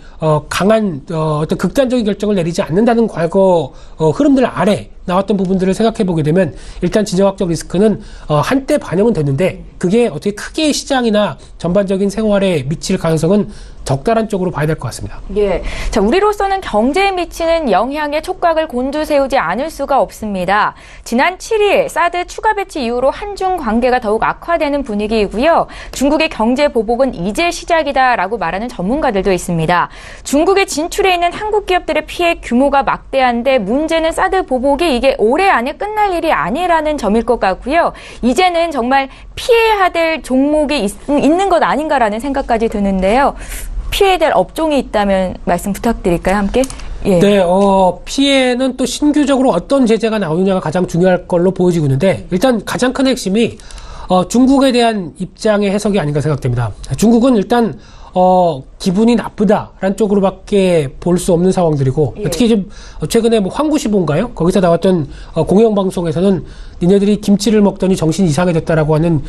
강한 어떤 극단적인 결정을 내리지 않는다는 과거 흐름들 아래 나왔던 부분들을 생각해 보게 되면 일단 진정학적 리스크는 한때 반영은 됐는데 그게 어떻게 크게 시장이나 전반적인 생활에 미칠 가능성은 적다란 쪽으로 봐야 될 것 같습니다. 예. 자, 우리로서는 경제에 미치는 영향에 촉각을 곤두세우지 않을 수가 없습니다. 지난 7일 사드 추가 배치 이후로 한중 관계가 더욱 악화되는 분위기이고요. 중국의 경제 보복은 이제 시작이다라고 말하는 전문가들도 있습니다. 중국에 진출해 있는 한국 기업들의 피해 규모가 막대한데 문제는 사드 보복이 이게 올해 안에 끝날 일이 아니라는 점일 것 같고요. 이제는 정말 피해야 될 종목이 있는 것 아닌가라는 생각까지 드는데요. 피해야 될 업종이 있다면 말씀 부탁드릴까요, 함께? 예. 네, 피해는 또 신규적으로 어떤 제재가 나오느냐가 가장 중요할 걸로 보여지고 있는데 일단 가장 큰 핵심이 중국에 대한 입장의 해석이 아닌가 생각됩니다. 중국은 일단 기분이 나쁘다라는 쪽으로밖에 볼 수 없는 상황들이고 특히 지금 최근에 뭐 황구시보인가요? 거기서 나왔던 공영방송에서는 니네들이 김치를 먹더니 정신이 이상해졌다라고 하는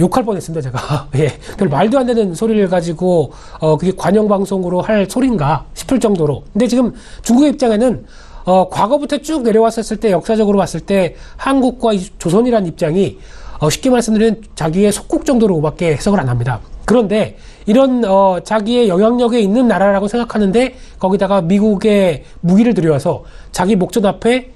욕할 뻔했습니다, 제가. 예. 별 말도 안 되는 소리를 가지고 그게 관영방송으로 할 소린가 싶을 정도로. 근데 지금 중국의 입장에는 과거부터 쭉 내려왔었을 때 역사적으로 봤을 때 한국과 조선이라는 입장이 쉽게 말씀드리면 자기의 속국 정도로밖에 해석을 안 합니다. 그런데 이런 자기의 영향력에 있는 나라라고 생각하는데 거기다가 미국의 무기를 들여와서 자기 목전 앞에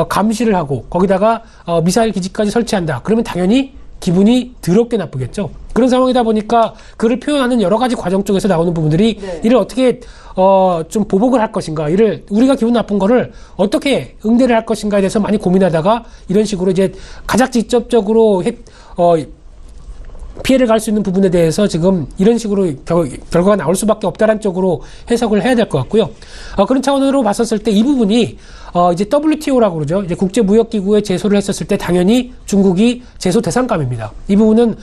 감시를 하고 거기다가 미사일 기지까지 설치한다. 그러면 당연히 기분이 더럽게 나쁘겠죠. 그런 상황이다 보니까 그를 표현하는 여러 가지 과정 쪽에서 나오는 부분들이 이를 어떻게 좀 보복을 할 것인가, 우리가 기분 나쁜 거를 어떻게 응대를 할 것인가에 대해서 많이 고민하다가 이런 식으로 이제 가장 직접적으로 피해를 갈 수 있는 부분에 대해서 지금 이런 식으로 결과가 나올 수밖에 없다는 쪽으로 해석을 해야 될 것 같고요. 그런 차원으로 봤었을 때 이 부분이 이제 WTO라고 그러죠. 이제 국제무역기구에 제소를 했었을 때 당연히 중국이 제소 대상감입니다. 이 부분은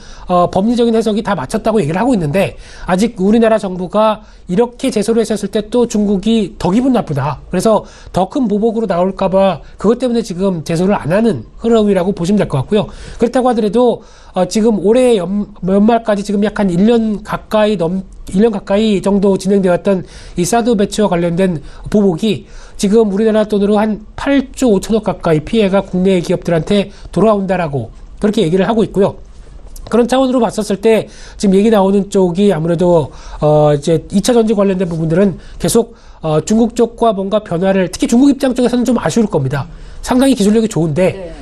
법리적인 해석이 다 맞췄다고 얘기를 하고 있는데 아직 우리나라 정부가 이렇게 제소를 했었을 때 또 중국이 더 기분 나쁘다. 그래서 더 큰 보복으로 나올까봐 그것 때문에 지금 제소를 안 하는 흐름이라고 보시면 될 것 같고요. 그렇다고 하더라도 지금 올해 연말까지 지금 약 한 1년 가까이 정도 진행되었던 이 사드 배치와 관련된 보복이 지금 우리나라 돈으로 한 8조 5천억 가까이 피해가 국내 기업들한테 돌아온다라고 그렇게 얘기를 하고 있고요. 그런 차원으로 봤었을 때 지금 얘기 나오는 쪽이 아무래도 이제 2차 전지 관련된 부분들은 계속 중국 쪽과 뭔가 변화를 특히 중국 입장 쪽에서는 좀 아쉬울 겁니다. 상당히 기술력이 좋은데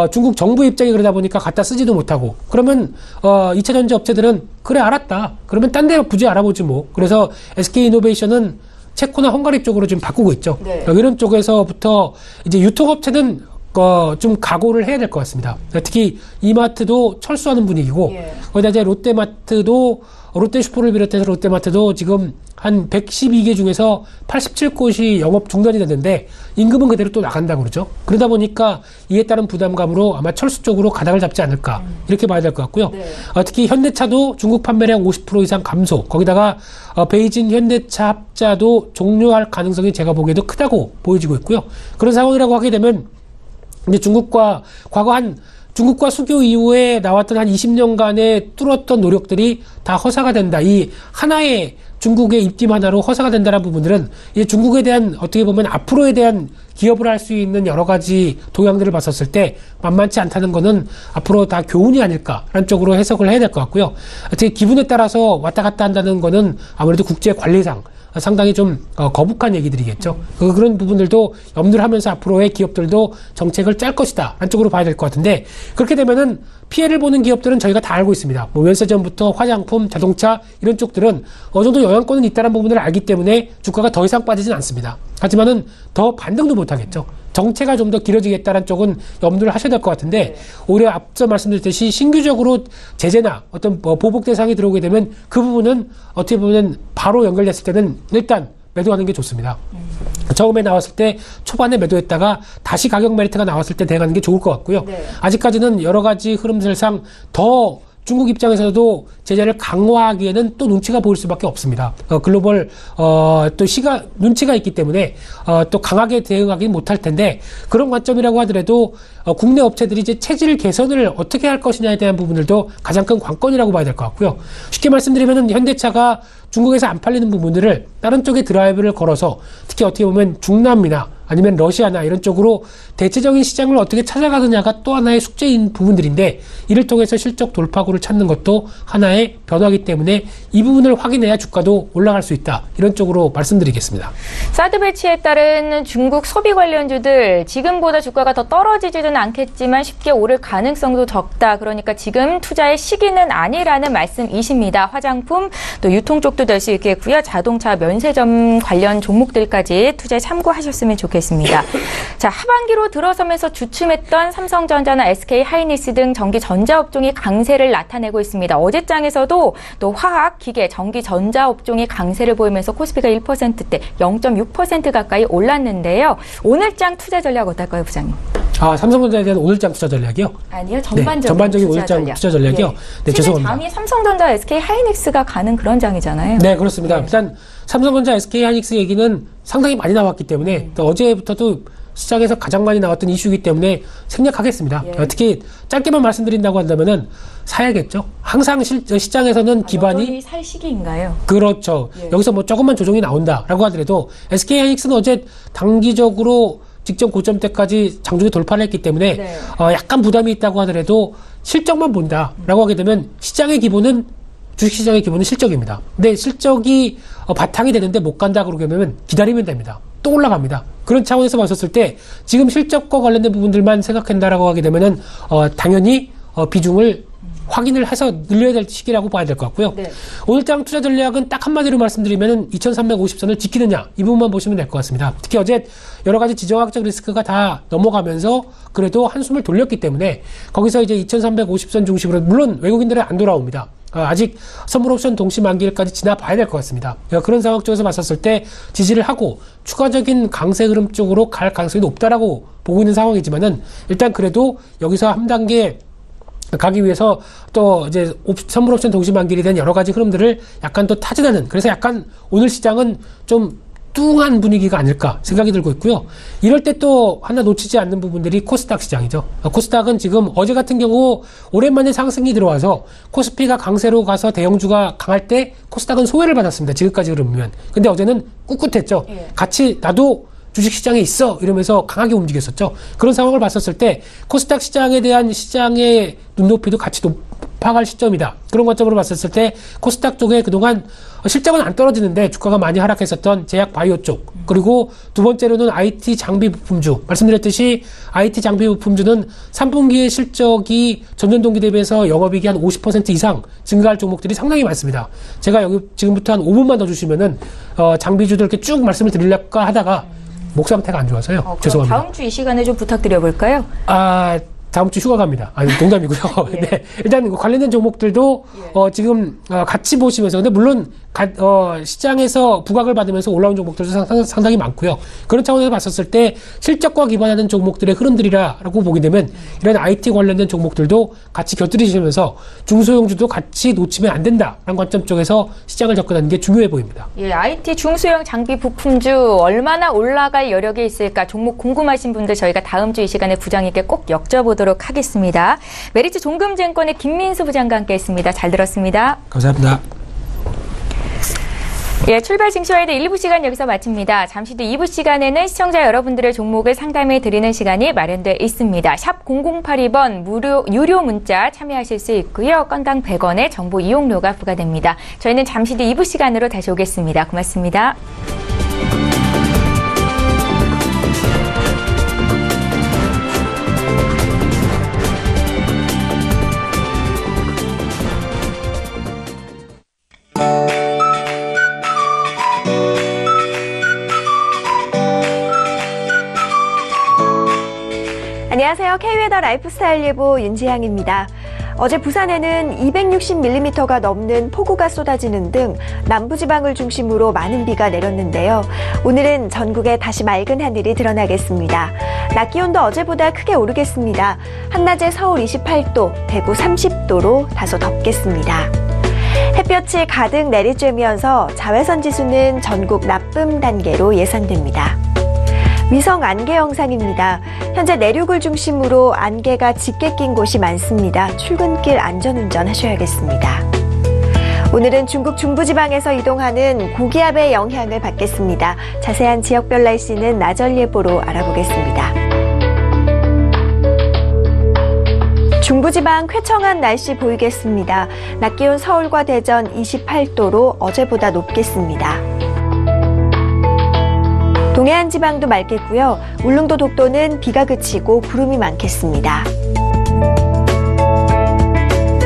중국 정부 입장이 그러다 보니까 갖다 쓰지도 못하고 그러면 2차 전지 업체들은 그래 알았다. 그러면 딴 데 굳이 알아보지 뭐. 그래서 SK이노베이션은 체코나 헝가리 쪽으로 지금 바꾸고 있죠. 이런 쪽에서부터 이제 유통업체는 좀 각오를 해야 될 것 같습니다. 특히 이마트도 철수하는 분위기고 거기다 이제 롯데마트도 롯데슈퍼를 비롯해서 롯데마트도 지금 한 112개 중에서 87곳이 영업 중단이 됐는데 임금은 그대로 또 나간다고 그러죠. 그러다 보니까 이에 따른 부담감으로 아마 철수 쪽으로 가닥을 잡지 않을까 이렇게 봐야 될 것 같고요. 특히 현대차도 중국 판매량 50% 이상 감소, 거기다가 베이징 현대차 합자도 종료할 가능성이 제가 보기에도 크다고 보여지고 있고요. 그런 상황이라고 하게 되면 이제 중국과 수교 이후에 나왔던 한 20년간의 뚫었던 노력들이 다 허사가 된다. 이 하나의 중국의 입김 하나로 허사가 된다는 부분들은 이제 중국에 대한 어떻게 보면 앞으로에 대한 기업을 할 수 있는 여러 가지 동향들을 봤었을 때 만만치 않다는 거는 앞으로 다 교훈이 아닐까라는 쪽으로 해석을 해야 될 것 같고요. 특히 기분에 따라서 왔다 갔다 한다는 거는 아무래도 국제 관리상 상당히 좀 거북한 얘기들이겠죠. 그런 부분들도 염두를 하면서 앞으로의 기업들도 정책을 짤 것이다 라는 쪽으로 봐야 될 것 같은데 그렇게 되면은 피해를 보는 기업들은 저희가 다 알고 있습니다. 뭐 면세점부터 화장품, 자동차 이런 쪽들은 어느 정도 영향권은 있다는 부분을 알기 때문에 주가가 더 이상 빠지진 않습니다. 하지만은 더 반등도 못하겠죠. 정체가 좀 더 길어지겠다는 쪽은 염두를 하셔야 될 것 같은데 오히려 앞서 말씀드렸듯이 신규적으로 제재나 어떤 보복 대상이 들어오게 되면 그 부분은 어떻게 보면 바로 연결됐을 때는 일단 매도하는 게 좋습니다. 처음에 나왔을 때 초반에 매도했다가 다시 가격 메리트가 나왔을 때 대응하는 게 좋을 것 같고요. 아직까지는 여러 가지 흐름들상 더 중국 입장에서도 제재를 강화하기에는 또 눈치가 보일 수밖에 없습니다. 글로벌 또 눈치가 있기 때문에 또 강하게 대응하기는 못할 텐데 그런 관점이라고 하더라도 국내 업체들이 이제 체질 개선을 어떻게 할 것이냐에 대한 부분들도 가장 큰 관건이라고 봐야 될 것 같고요. 쉽게 말씀드리면 현대차가 중국에서 안 팔리는 부분들을 다른 쪽에 드라이브를 걸어서 특히 어떻게 보면 중남미나 아니면 러시아나 이런 쪽으로 대체적인 시장을 어떻게 찾아가느냐가 또 하나의 숙제인 부분들인데 이를 통해서 실적 돌파구를 찾는 것도 하나의 변화이기 때문에 이 부분을 확인해야 주가도 올라갈 수 있다. 이런 쪽으로 말씀드리겠습니다. 사드 배치에 따른 중국 소비 관련주들 지금보다 주가가 더 떨어지지는 않겠지만 쉽게 오를 가능성도 적다. 그러니까 지금 투자의 시기는 아니라는 말씀이십니다. 화장품 또 유통 쪽도 될 수 있겠고요. 자동차 면세점 관련 종목들까지 투자에 참고하셨으면 좋겠습니다. 자, 하반기로 들어서면서 주춤했던 삼성전자나 SK하이닉스 등 전기 전자업종이 강세를 나타내고 있습니다. 어제장에서도 또 화학, 기계, 전기 전자업종이 강세를 보이면서 코스피가 1%대 0.6% 가까이 올랐는데요. 오늘장 투자 전략 어떨까요, 부장님? 삼성전자에 대한 오늘장 투자 전략이요? 아니요, 전반적인 오늘장 투자 전략이요? 네, 죄송합니다. 장이 삼성전자, SK하이닉스가 가는 그런 장이잖아요. 네, 그렇습니다. 일단 삼성전자, SK하이닉스 얘기는 상당히 많이 나왔기 때문에 또 어제부터도 시장에서 가장 많이 나왔던 이슈이기 때문에 생략하겠습니다. 특히 짧게만 말씀드린다고 한다면은 사야겠죠. 항상 시장에서는 기반이 여전히 살 시기인가요? 그렇죠. 여기서 뭐 조금만 조정이 나온다라고 하더라도 SK하이닉스는 어제 단기적으로 직전 고점대까지 장중에 돌파를 했기 때문에 약간 부담이 있다고 하더라도 실적만 본다라고 하게 되면 시장의 기본은 주식시장의 기본은 실적입니다. 근데 실적이 바탕이 되는데 못 간다 그러면 기다리면 됩니다. 또 올라갑니다. 그런 차원에서 봤었을 때 지금 실적과 관련된 부분들만 생각한다라고 하게 되면은 당연히 비중을 확인을 해서 늘려야 될 시기라고 봐야 될 것 같고요. 오늘장 투자 전략은 딱 한마디로 말씀드리면은 2350선을 지키느냐 이 부분만 보시면 될 것 같습니다. 특히 어제 여러 가지 지정학적 리스크가 다 넘어가면서 그래도 한숨을 돌렸기 때문에 거기서 이제 2350선 중심으로 물론 외국인들은 안 돌아옵니다. 아직 선물옵션 동시 만기일까지 지나봐야 될 것 같습니다. 그런 상황 쪽에서 봤었을 때 지지를 하고 추가적인 강세 흐름 쪽으로 갈 가능성이 높다라고 보고 있는 상황이지만은 일단 그래도 여기서 한 단계 가기 위해서 또 이제 선물옵션 동시 만기일에 대한 여러 가지 흐름들을 약간 또 타진하는 그래서 약간 오늘 시장은 좀 뚱한 분위기가 아닐까 생각이 들고 있고요. 이럴 때 또 하나 놓치지 않는 부분들이 코스닥 시장이죠. 코스닥은 지금 어제 같은 경우 오랜만에 상승이 들어와서 코스피가 강세로 가서 대형주가 강할 때 코스닥은 소외를 받았습니다. 지금까지 흐르면. 근데 어제는 꿋꿋했죠. 같이 나도 주식시장에 있어 이러면서 강하게 움직였었죠. 그런 상황을 봤었을 때 코스닥 시장에 대한 시장의 눈높이도 같이 파악할 시점이다. 그런 관점으로 봤었을 때 코스닥 쪽에 그동안 실적은 안 떨어지는데 주가가 많이 하락했었던 제약 바이오 쪽, 그리고 두 번째로는 IT 장비 부품주, 말씀드렸듯이 IT 장비 부품주는 3분기의 실적이 전년 동기 대비해서 영업이익이 한 50% 이상 증가할 종목들이 상당히 많습니다. 제가 여기 지금부터 한 5분만 더 주시면은 장비주들 이렇게 쭉 말씀을 드리려고 하다가 목 상태가 안 좋아서요. 죄송합니다. 다음 주 이 시간에 좀 부탁드려볼까요? 다음 주 휴가 갑니다. 아니, 농담이고요. 예. 네. 일단 관련된 종목들도 지금 같이 보시면서, 근데 물론 시장에서 부각을 받으면서 올라온 종목들도 상당히 많고요. 그런 차원에서 봤었을 때 실적과 기반하는 종목들의 흐름들이라고 보게 되면 이런 IT 관련된 종목들도 같이 곁들이시면서 중소형주도 같이 놓치면 안 된다라는 관점 쪽에서 시장을 접근하는 게 중요해 보입니다. 예, IT 중소형 장비 부품주 얼마나 올라갈 여력이 있을까 종목 궁금하신 분들 저희가 다음 주 이 시간에 부장님께 꼭 여쭤보도록 하겠습니다. 메리츠 종금증권의 김민수 부장과 함께했습니다. 잘 들었습니다. 감사합니다. 예, 출발 증시와이드 1부 시간 여기서 마칩니다. 잠시 뒤 2부 시간에는 시청자 여러분들의 종목을 상담해 드리는 시간이 마련되어 있습니다. 샵 0082번 유료 문자 참여하실 수 있고요. 건당 100원의 정보 이용료가 부과됩니다. 저희는 잠시 뒤 2부 시간으로 다시 오겠습니다. 고맙습니다. 안녕하세요. K웨더 라이프스타일 예보 윤지향입니다. 어제 부산에는 260mm가 넘는 폭우가 쏟아지는 등 남부지방을 중심으로 많은 비가 내렸는데요. 오늘은 전국에 다시 맑은 하늘이 드러나겠습니다. 낮 기온도 어제보다 크게 오르겠습니다. 한낮에 서울 28도, 대구 30도로 다소 덥겠습니다. 햇볕이 가득 내리쬐면서 자외선 지수는 전국 나쁨 단계로 예상됩니다. 위성 안개 영상입니다. 현재 내륙을 중심으로 안개가 짙게 낀 곳이 많습니다. 출근길 안전운전 하셔야겠습니다. 오늘은 중국 중부지방에서 이동하는 고기압의 영향을 받겠습니다. 자세한 지역별 날씨는 나절 예보로 알아보겠습니다. 중부지방 쾌청한 날씨 보이겠습니다. 낮 기온 서울과 대전 28도로 어제보다 높겠습니다. 동해안 지방도 맑겠고요. 울릉도 독도는 비가 그치고 구름이 많겠습니다.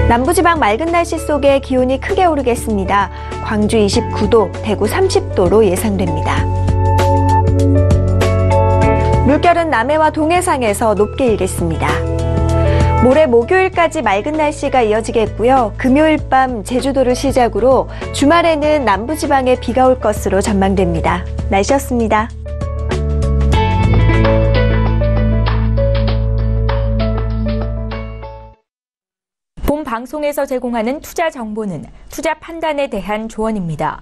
남부지방 맑은 날씨 속에 기온이 크게 오르겠습니다. 광주 29도, 대구 30도로 예상됩니다. 물결은 남해와 동해상에서 높게 일겠습니다. 모레 목요일까지 맑은 날씨가 이어지겠고요. 금요일 밤 제주도를 시작으로 주말에는 남부지방에 비가 올 것으로 전망됩니다. 날씨였습니다. 본 방송에서 제공하는 투자 정보는 투자 판단에 대한 조언입니다.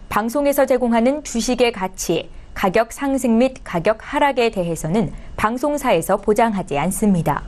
방송에서 제공하는 주식의 가치, 가격 상승 및 가격 하락에 대해서는 방송사에서 보장하지 않습니다.